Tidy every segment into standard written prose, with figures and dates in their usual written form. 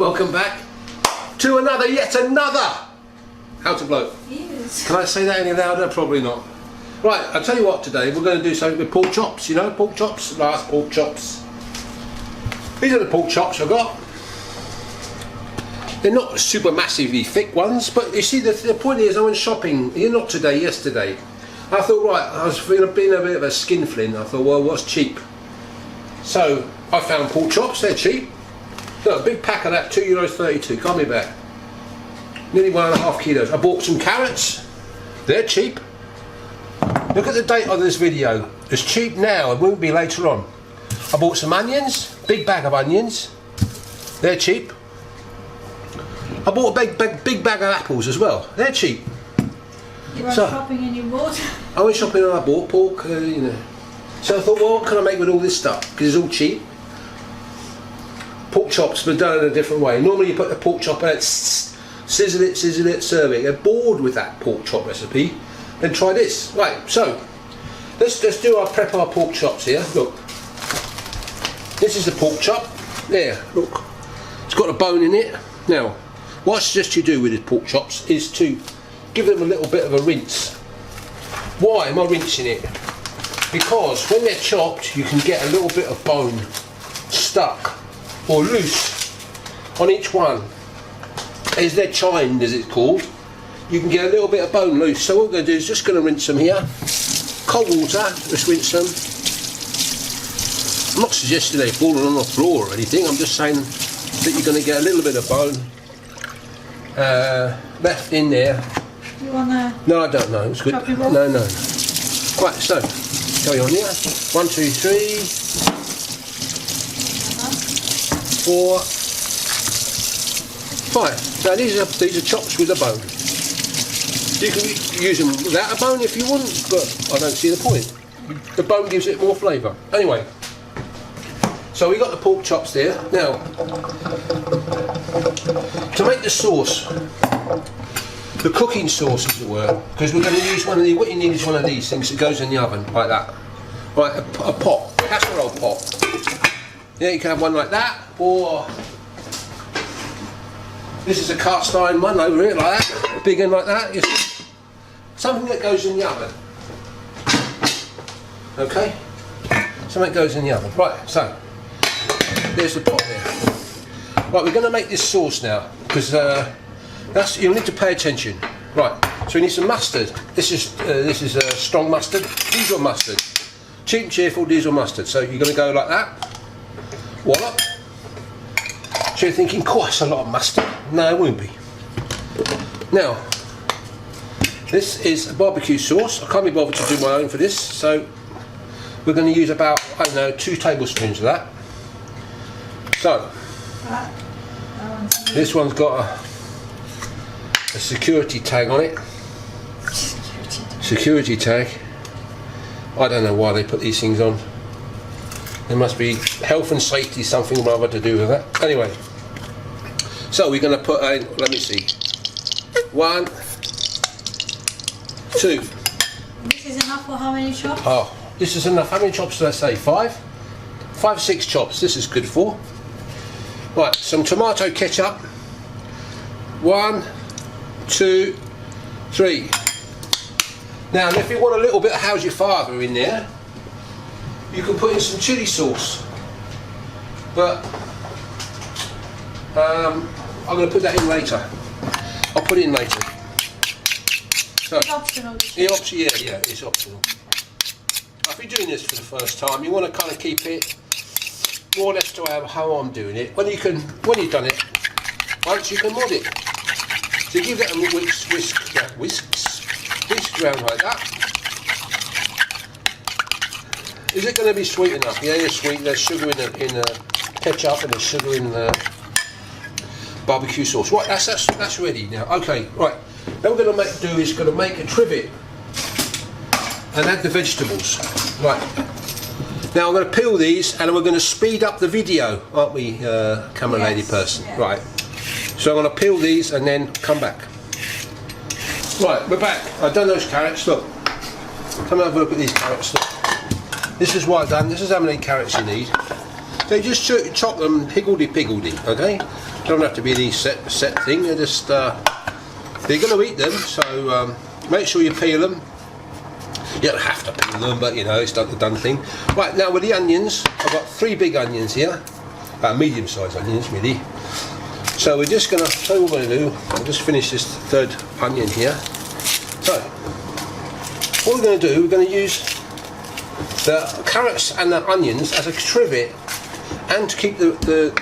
welcome back to yet another How to Blow. Yes. Can I say that any louder? Probably not. Right, I'll tell you what, today we're going to do something with pork chops, you know, pork chops, last pork chops. These are the pork chops I've got. They're not super massively thick ones, but you see the point is I went shopping, not today, yesterday. I thought, right, I was being a bit of a skinflint. I thought, well, what's cheap? So I found pork chops, they're cheap. Look, a big pack of that, €2.32, can't be bad. Nearly 1.5 kilos. I bought some carrots, they're cheap. Look at the date on this video. It's cheap now, it won't be later on. I bought some onions, big bag of onions, they're cheap. I bought a big bag of apples as well, they're cheap. You went shopping and you bought? I went shopping and I bought pork, you know. So I thought, well, what can I make with all this stuff? Because it's all cheap. Pork chops, but done in a different way. Normally you put the pork chop in it, sizzle it, serve it. You're bored with that pork chop recipe, then try this. Right, so let's prep our pork chops here. Look, this is the pork chop. There, look, it's got a bone in it. Now, what I suggest you do with the pork chops is to give them a little bit of a rinse. Why am I rinsing it? Because when they're chopped, you can get a little bit of bone stuck or loose on each one. As they're chimed, as it's called, you can get a little bit of bone loose. So what we're going to do is just going to rinse them here. Cold water, just rinse them. I'm not suggesting they've fallen on the floor or anything. I'm just saying that you're going to get a little bit of bone left in there. You want to? No, I don't know. It's good. No. Right, so carry on here. 1, 2, 3, 4, 5. Now these are chops with a bone. You can use them without a bone if you want, but I don't see the point. The bone gives it more flavour. Anyway, so we got the pork chops there. Now, to make the sauce, the cooking sauce as it were, because we're going to use what you need is one of these things that goes in the oven like that. Right, a pot, a casserole pot. Yeah, you can have one like that, or this is a cast iron one over here like that, a big one like that. It's something that goes in the oven. Okay, something that goes in the oven. Right, so there's the pot there. Right, we're going to make this sauce now because you'll need to pay attention. Right, so we need some mustard. This is strong mustard, diesel mustard, cheap and cheerful diesel mustard. So you're going to go like that. Voila. So you're thinking, oh, that's a lot of mustard. No, it won't be. Now, this is a barbecue sauce. I can't be bothered to do my own for this, so we're going to use about, I don't know, 2 tablespoons of that. So, this one's got a security tag on it. Security tag. I don't know why they put these things on. There must be health and safety, something rather to do with that. Anyway, so we're going to put in, let me see, 1, 2. This is enough for how many chops? Oh, this is enough. How many chops did I say? 5? 5, 6 chops. This is good for. Right, some tomato ketchup. 1, 2, 3. Now, if you want a little bit of How's Your Father in there, you can put in some chili sauce, but I'm going to put that in later. I'll put it in later. So, It's optional. yeah, it's optional. If you're doing this for the first time, you want to kind of keep it more or less to how I'm doing it. When you've done it once, you can mod it. So you give that a whisk around like that. Is it going to be sweet enough? Yeah, it's sweet. There's sugar in the ketchup and there's sugar in the barbecue sauce. Right, that's ready now. Okay, right. Now we're going to make a trivet and add the vegetables. Right. Now I'm going to peel these and we're going to speed up the video, aren't we, camera lady person? Yeah. Right. So I'm going to peel these and then come back. Right, we're back. I've done those carrots. Look. Come and have a look at these carrots. Look. This is what I've done. This is how many carrots you need. They just chop them higgledy-piggledy, okay? Don't have to be any set thing. They're just they're going to eat them, so make sure you peel them. You don't have to peel them, but you know, it's the done thing. Right, now with the onions, I've got 3 big onions here, medium-sized onions really. So we're just going to, so what we're going to do, I'll just finish this 3rd onion here. So, what we're going to do, we're going to use the carrots and the onions as a trivet, and to keep the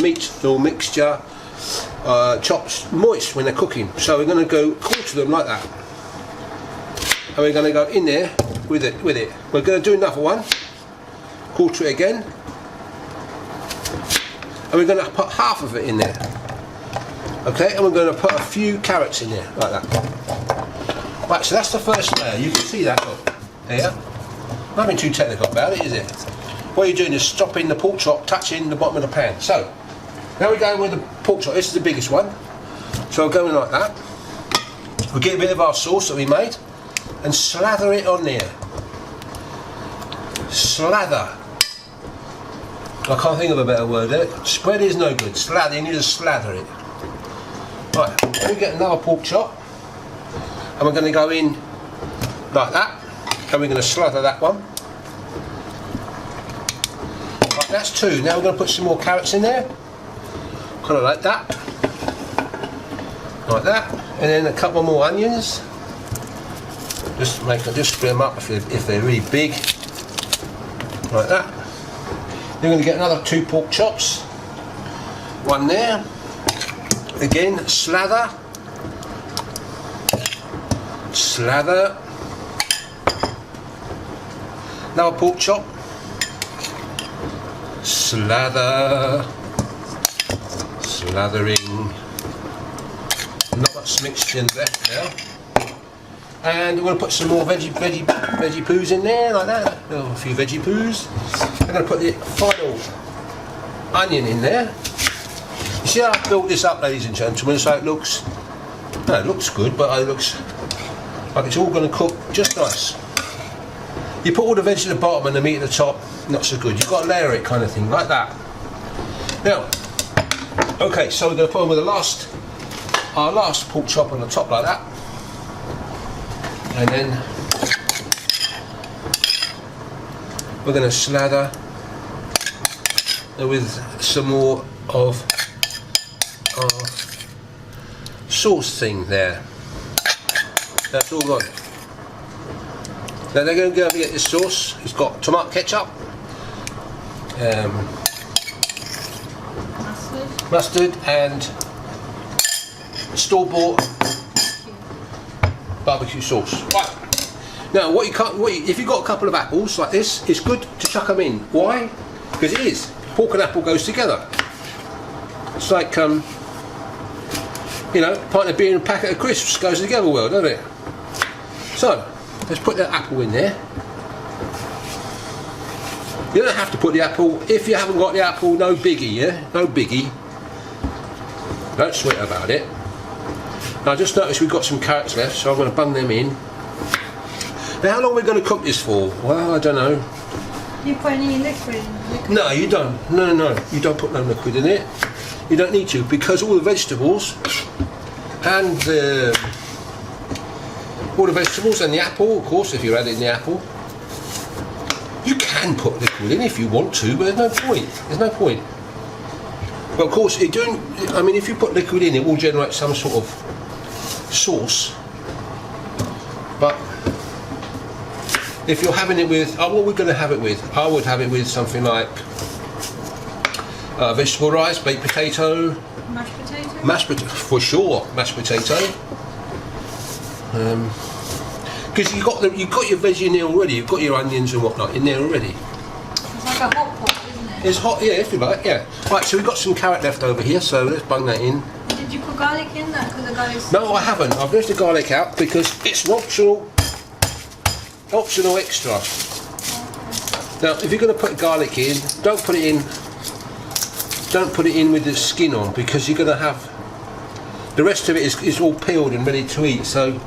meat or mixture chops moist when they're cooking. So we're going to go quarter them like that, and we're going to go in there with it. We're going to do another one, quarter it again, and we're going to put half of it in there. Okay, and we're going to put a few carrots in there like that. Right, so that's the first layer. You can see that, look, there. Nothing too technical about it, is it? What you're doing is stopping the pork chop touching the bottom of the pan. So, now we're going with the pork chop. This is the biggest one. So we're going like that. We'll get a bit of our sauce that we made and slather it on there. Slather. I can't think of a better word there. Spread is no good. Slather, you need to slather it. Right, then we get another pork chop. And we're going to go in like that. And we're going to slather that one. Right, that's 2. Now we're going to put some more carrots in there. Kind of like that. Like that. And then a couple more onions. Just split them up if they're really big. Like that. Then we're going to get another 2 pork chops. One there. Again, slather. Slather. Another pork chop. Slather. Slathering. Not much mixture left now. And we're going to put some more veggie poos in there, like that. A few veggie poos. I'm going to put the final onion in there. You see how I've built this up, ladies and gentlemen, so it looks, no, it looks good, but it looks like it's all going to cook just nice. You put all the veg at the bottom and the meat at the top, not so good. You've got to layer it kind of thing, like that. Now, okay, so we're going to put on with our last pork chop on the top like that. And then we're going to slather with some more of our sauce thing there. That's all gone. Now they're going to go and get this sauce. It's got tomato ketchup, mustard and store-bought barbecue sauce. Right. Now, if you've got a couple of apples like this, it's good to chuck them in. Why? Because it is. Pork and apple goes together. It's like, you know, a pint of beer and a packet of crisps goes together well, doesn't it? So, let's put that apple in there. You don't have to put the apple. If you haven't got the apple, no biggie, yeah? No biggie. Don't sweat about it. Now, I just noticed we've got some carrots left, so I'm going to bung them in. Now, how long are we going to cook this for? Well, I don't know. You put any liquid in? No, you don't. No. You don't put no liquid in it. You don't need to, because all the vegetables and all the vegetables and the apple, of course, if you're adding the apple, you can put liquid in if you want to, but there's no point. There's no point. But of course, I mean, if you put liquid in, it will generate some sort of sauce. But if you're having it with, what we're going to have it with, I would have it with something like vegetable rice, baked potato, mashed potato, for sure, mashed potato. Because you've got your veggie in there already. You've got your onions and whatnot in there already. It's like a hot pot, isn't it? It's hot, yeah, if you like, yeah. Right, so we've got some carrot left over here, so let's bung that in. Did you put garlic in that? Because the garlic's... No, I haven't. I've left the garlic out because it's an optional extra. Now, if you're going to put garlic in, don't put it in with the skin on, because you're going to have the rest of it is all peeled and ready to eat. So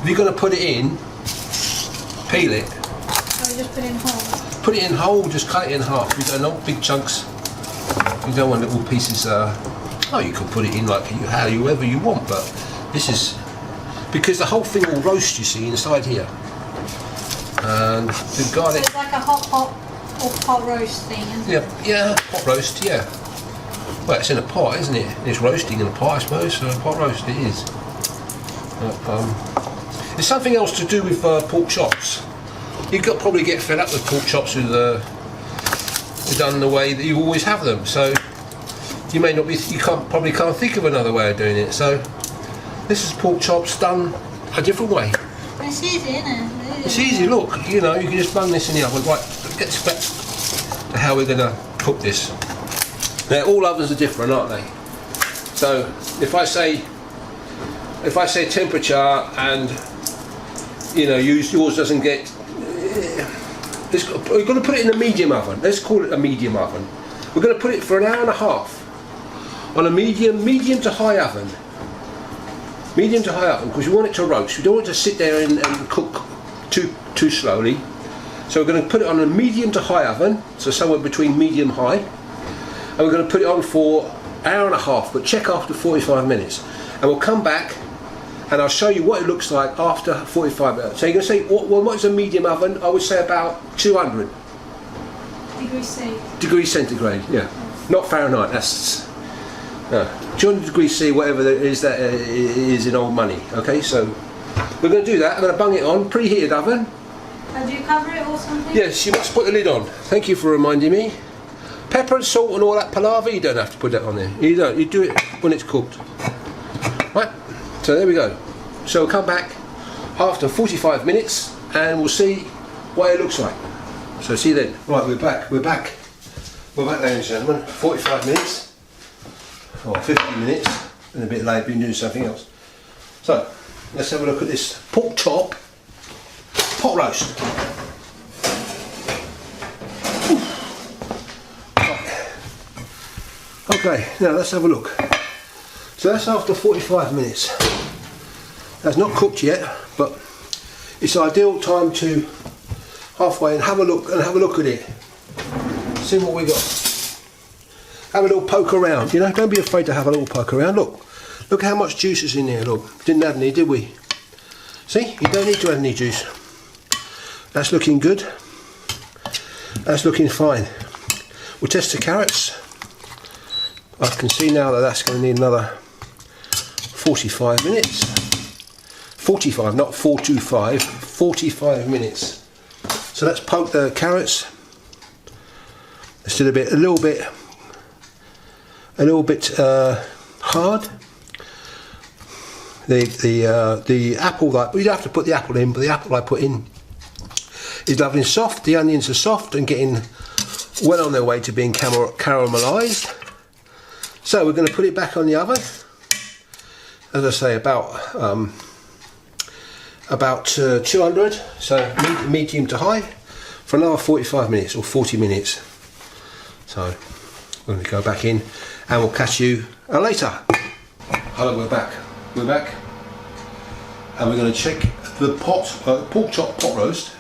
if you're going to put it in, peel it. So you just put it in whole? put it in whole, just cut it in half. You don't want big chunks. You don't want little pieces. Oh, you can put it in like however you want, but this is because the whole thing will roast. You see inside here, and the garlic. So it's like a hot roast thing, isn't it? Yeah, pot roast. Yeah. Well, it's in a pot, isn't it? It's roasting in a pot, I suppose. So a pot roast it is. There's something else to do with pork chops. You could probably get fed up with pork chops with done the way that you always have them. So you may not be. You probably can't think of another way of doing it. So this is pork chops done a different way. It's easy, isn't it? It's easy. Look, you know, you can just bung this in the oven. Right, let's get back to how we're going to cook this. Now, all ovens are different, aren't they? So if I say temperature and you know yours doesn't get, we're going to put it in a medium oven. Let's call it a medium oven. We're going to put it for an hour and a half on a medium to high oven. Medium to high oven because we want it to roast. We don't want it to sit there and cook too slowly. So we're going to put it on a medium to high oven, so somewhere between medium high, and we're going to put it on for an hour and a half, but check after 45 minutes. And we'll come back and I'll show you what it looks like after 45 minutes. So you're going to say, what is a medium oven? I would say about 200 degrees centigrade, yeah. Not Fahrenheit, that's 200 degrees C, whatever it is that is in old money. Okay, so we're going to do that. I'm going to bung it on, preheated oven. And do you cover it or something? Yes, you must put the lid on. Thank you for reminding me. Pepper and salt and all that palaver, you don't have to put that on there. You don't, you do it when it's cooked. Right, so there we go. So we'll come back after 45 minutes and we'll see what it looks like. So see you then. Right, we're back, ladies and gentlemen. 45 minutes, or 50 minutes, and a bit late, been doing something else. So, let's have a look at this pork chop pot roast. Okay, now let's have a look. So that's after 45 minutes. That's not cooked yet, but it's ideal time to halfway and have a look at it. See what we got. Have a little poke around, you know, don't be afraid to have a little poke around. Look how much juice is in there, look. Didn't add any, did we? See, you don't need to add any juice. That's looking good. That's looking fine. We'll test the carrots. I can see now that that's going to need another 45 minutes. 45, not 425, 45 minutes. So let's poke the carrots. It's still a little bit hard. The apple, like, we don't have to put the apple in, but the apple I put in is lovely and soft. The onions are soft and getting well on their way to being caramelised. So we're going to put it back on the oven. As I say, about 200, so medium to high, for another 45 minutes or 40 minutes. So we're going to go back in and we'll catch you later. Hello, we're back, and we're going to check the pork chop pot roast.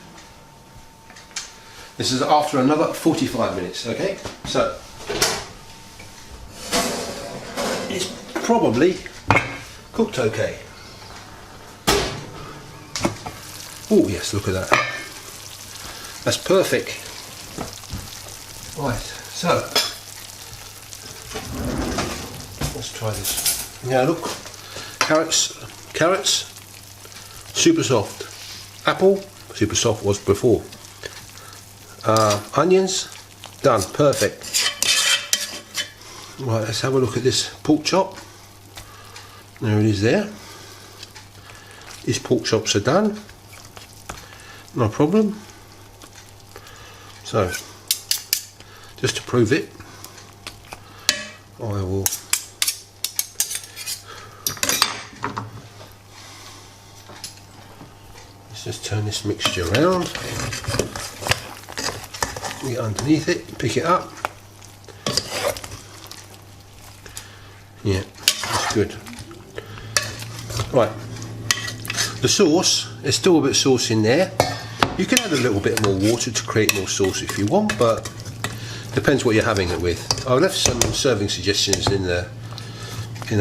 This is after another 45 minutes. Okay, so it's probably cooked okay. Oh yes, look at that. That's perfect. Right, so let's try this. Now look, carrots, super soft. Apple, super soft was before. Onions, done, perfect. Right, let's have a look at this pork chop. There it is there. These pork chops are done. No problem. So, just to prove it, I will let's just turn this mixture around. Get underneath it, pick it up. Yeah, that's good. Right, the sauce, there's still a bit of sauce in there. You can add a little bit more water to create more sauce if you want, but depends what you're having it with. I left some serving suggestions in the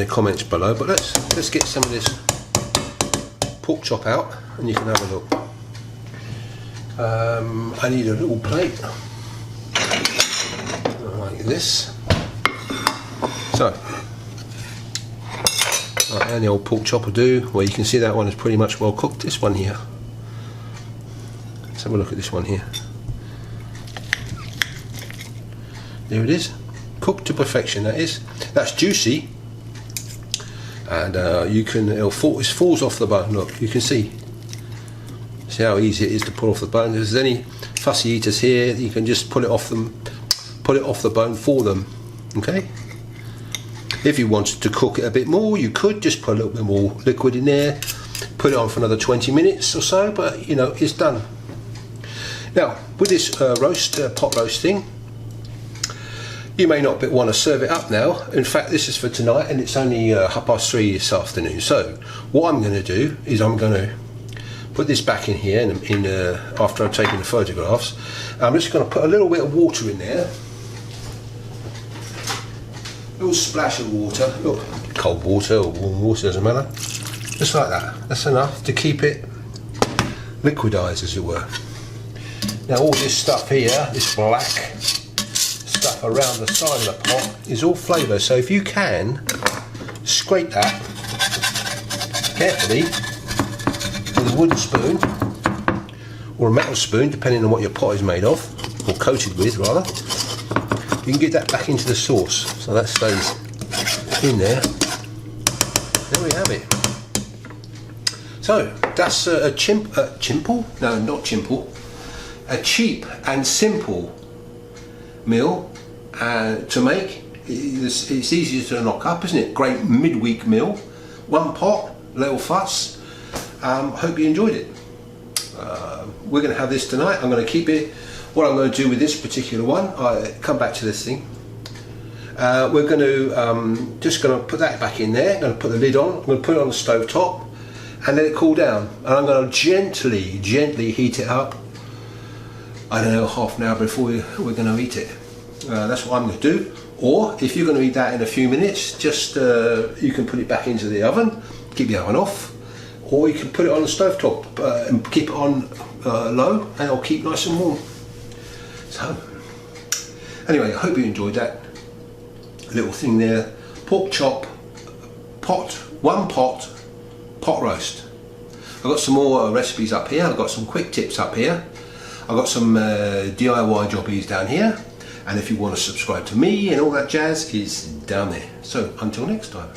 comments below, but let's get some of this pork chop out and you can have a look. I need a little plate like this. So, right, and the old pork chop will do. Well, you can see that one is pretty much well cooked. This one here. Let's have a look at this one here. There it is, cooked to perfection. That's juicy, and it falls off the bone. Look, you can see how easy it is to pull off the bone. If there's any fussy eaters here, you can just pull it off the bone for them. Okay. If you wanted to cook it a bit more, you could just put a little bit more liquid in there, put it on for another 20 minutes or so. But you know, it's done. Now with this pot roast thing, you may not want to serve it up now. In fact, this is for tonight, and it's only 3:30 this afternoon. So what I'm going to do is I'm going to put this back in here after I've taken the photographs. I'm just going to put a little bit of water in there, a little splash of water. Look, cold water or warm water, doesn't matter. Just like that. That's enough to keep it liquidized, as it were. Now all this stuff here, this black stuff around the side of the pot, is all flavour. So if you can scrape that carefully with a wooden spoon or a metal spoon, depending on what your pot is made of, or coated with rather, you can get that back into the sauce. So that stays in there. There we have it. So that's a cheap and simple meal to make. It's easier to knock up, isn't it? Great midweek meal, one pot, little fuss. Hope you enjoyed it. We're going to have this tonight. I'm going to keep it. What I'm going to do with this particular one, I come back to this thing. We're going to just going to put that back in there. I'm going to put the lid on. I'm going to put it on the stove top and let it cool down. And I'm going to gently heat it up. I don't know, half an hour before we're going to eat it. That's what I'm going to do. Or if you're going to eat that in a few minutes, just you can put it back into the oven, keep the oven off, or you can put it on the stove top and keep it on low, and it'll keep nice and warm. So anyway, I hope you enjoyed that little thing there. Pork chop, one pot roast. I've got some more recipes up here. I've got some quick tips up here. I've got some DIY jobbies down here, and if you want to subscribe to me and all that jazz is down there. So until next time.